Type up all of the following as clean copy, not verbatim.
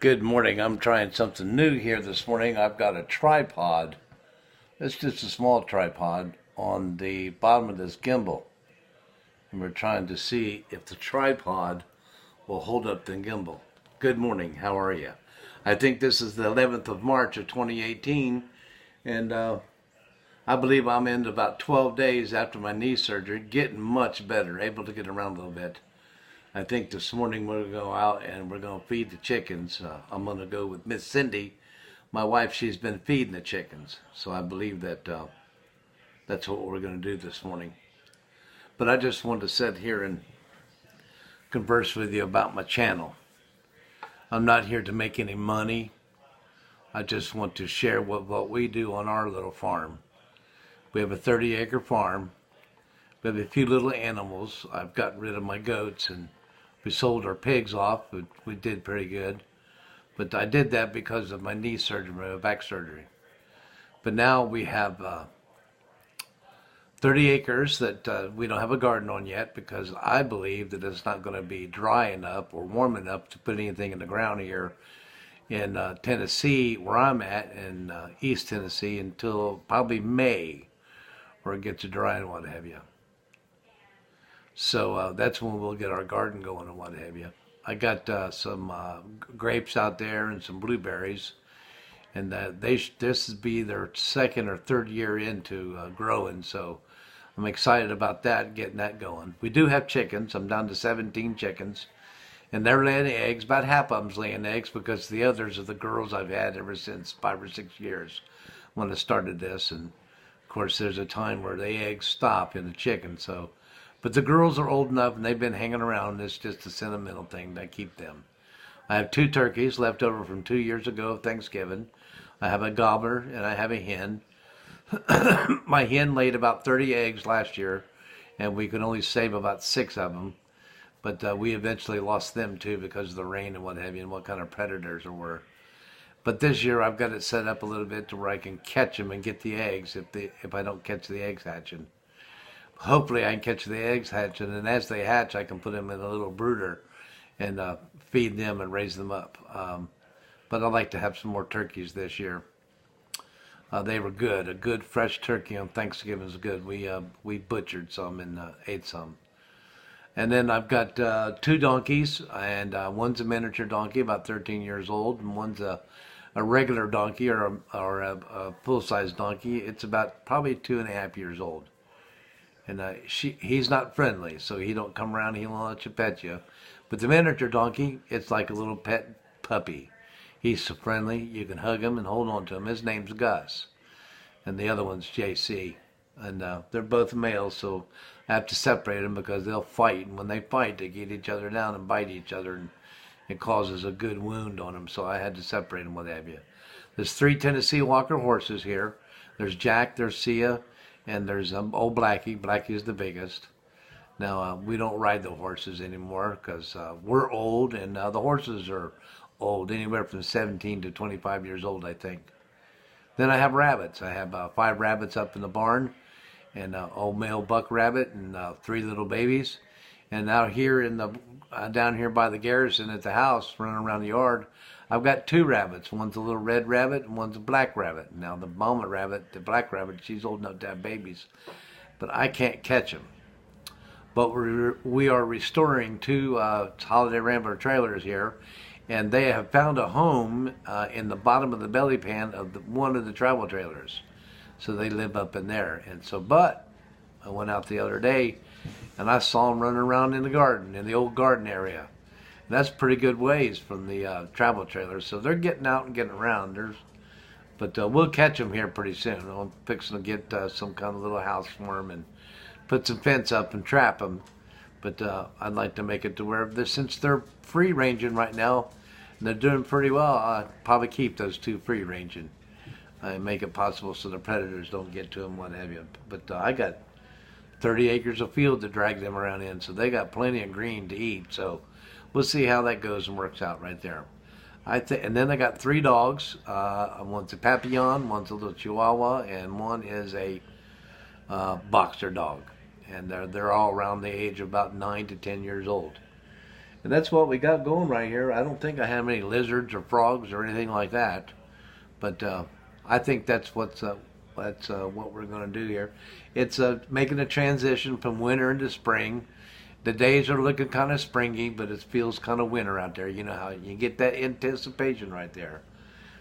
Good morning. I'm trying something new here this morning. I've got a tripod. It's just a small tripod on the bottom of this gimbal. And we're trying to see if the tripod will hold up the gimbal. Good morning. How are you? I think this is the 11th of March of 2018. And I believe I'm in about 12 days after my knee surgery, getting much better, able to get around a little bit. I think this morning we're going to go out and we're going to feed the chickens. I'm going to go with Miss Cindy, my wife. She's been feeding the chickens. So I believe that that's what we're going to do this morning. But I just wanted to sit here and converse with you about my channel. I'm not here to make any money. I just want to share what we do on our little farm. We have a 30-acre farm. We have a few little animals. I've gotten rid of my goats and we sold our pigs off. We did pretty good. But I did that because of my knee surgery, my back surgery. But now we have 30 acres that we don't have a garden on yet because I believe that it's not going to be dry enough or warm enough to put anything in the ground here in Tennessee, where I'm at, in East Tennessee, until probably May, where it gets dry and what have you. So that's when we'll get our garden going and what have you. I got some grapes out there and some blueberries, and this will be their second or third year into growing. So I'm excited about that, getting that going. We do have chickens. I'm down to 17 chickens, and they're laying eggs. About half of them's laying eggs because the others are the girls I've had ever since 5 or 6 years when I started this. And of course, there's a time where the eggs stop in the chicken. So. But the girls are old enough and they've been hanging around. It's just a sentimental thing that keep them. I have 2 turkeys left over from 2 years ago of Thanksgiving. I have a gobbler and I have a hen. My hen laid about 30 eggs last year and we could only save about 6 of them. But we eventually lost them too because of the rain and what have you and what kind of predators there were. But this year I've got it set up a little bit to where I can catch them and get the eggs if I don't catch the eggs hatching. Hopefully I can catch the eggs hatching, and as they hatch, I can put them in a little brooder and feed them and raise them up. But I'd like to have some more turkeys this year. They were good. A good fresh turkey on Thanksgiving is good. We butchered some and ate some. And then I've got 2 donkeys, and one's a miniature donkey, about 13 years old, and one's a regular donkey or a full-size donkey. It's about probably 2.5 years old. And he's not friendly, so he don't come around, he won't let you pet you. But the miniature donkey, it's like a little pet puppy. He's so friendly, you can hug him and hold on to him. His name's Gus. And the other one's JC. And they're both males, so I have to separate them because they'll fight. And when they fight, they get each other down and bite each other. And it causes a good wound on them, so I had to separate them, what have you. There's 3 Tennessee Walker horses here. There's Jack, there's Sia, and there's old Blackie. Blackie is the biggest. Now, we don't ride the horses anymore because we're old, and the horses are old, anywhere from 17 to 25 years old, I think. Then I have rabbits. I have 5 rabbits up in the barn, and old male buck rabbit, and 3 little babies. And out here down here by the garrison at the house, running around the yard, I've got 2 rabbits. One's a little red rabbit and one's a black rabbit. Now the mama rabbit, the black rabbit, she's old enough to have babies, but I can't catch them. But we are restoring 2 Holiday Rambler trailers here, and they have found a home in the bottom of the belly pan of one of the travel trailers. So they live up in there. And so, but I went out the other day and I saw them running around in the garden, in the old garden area. That's pretty good ways from the travel trailers. So they're getting out and getting around. But we'll catch them here pretty soon. I'm fixing to get some kind of little house for them and put some fence up and trap them. But I'd like to make it to where, since they're free ranging right now, and they're doing pretty well, I'll probably keep those 2 free ranging and make it possible so the predators don't get to them, what have you. But I got 30 acres of field to drag them around in, so they got plenty of green to eat. So we'll see how that goes and works out right there. And then I got 3 dogs. One's a Papillon, one's a little Chihuahua, and one is a boxer dog. And they're all around the age of about 9 to 10 years old. And that's what we got going right here. I don't think I have any lizards or frogs or anything like that. But I think that's what we're going to do here. It's making a transition from winter into spring. The days are looking kind of springy, but it feels kind of winter out there. You know how you get that anticipation right there.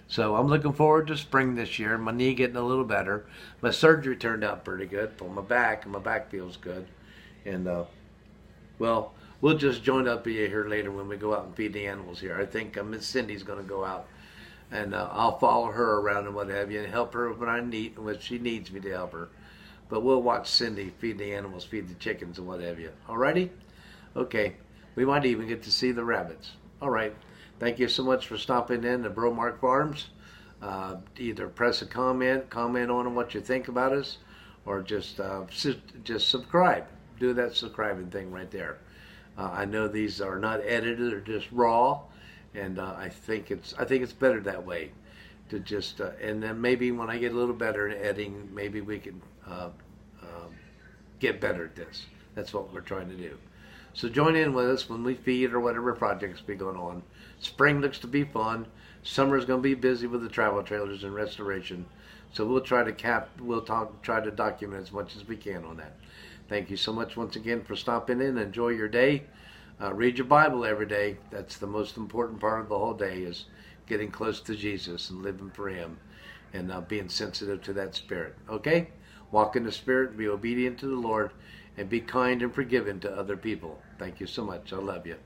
So I'm looking forward to spring this year. My knee getting a little better. My surgery turned out pretty good for my back, and my back feels good. And well, we'll just join up here later when we go out and feed the animals here. I think Miss Cindy's going to go out, and I'll follow her around and what have you, and help her when she needs me to help her. But we'll watch Cindy feed the animals, feed the chickens, and what have you. Alrighty? Okay. We might even get to see the rabbits. All right. Thank you so much for stopping in to Bromark Farms. Either press a comment on what you think about us, or just subscribe. Do that subscribing thing right there. I know these are not edited; they're just raw, and I think it's better that way. To just and then maybe when I get a little better in editing, maybe we can get better at this. That's what we're trying to do. So join in with us when we feed or whatever projects be going on. Spring looks to be fun. Summer's going to be busy with the travel trailers and restoration. So we'll try to document as much as we can on that. Thank you so much once again for stopping in. Enjoy your day. Read your Bible every day. That's the most important part of the whole day, is getting close to Jesus and living for Him, and being sensitive to that Spirit. Okay? Walk in the Spirit, be obedient to the Lord, and be kind and forgiving to other people. Thank you so much. I love you.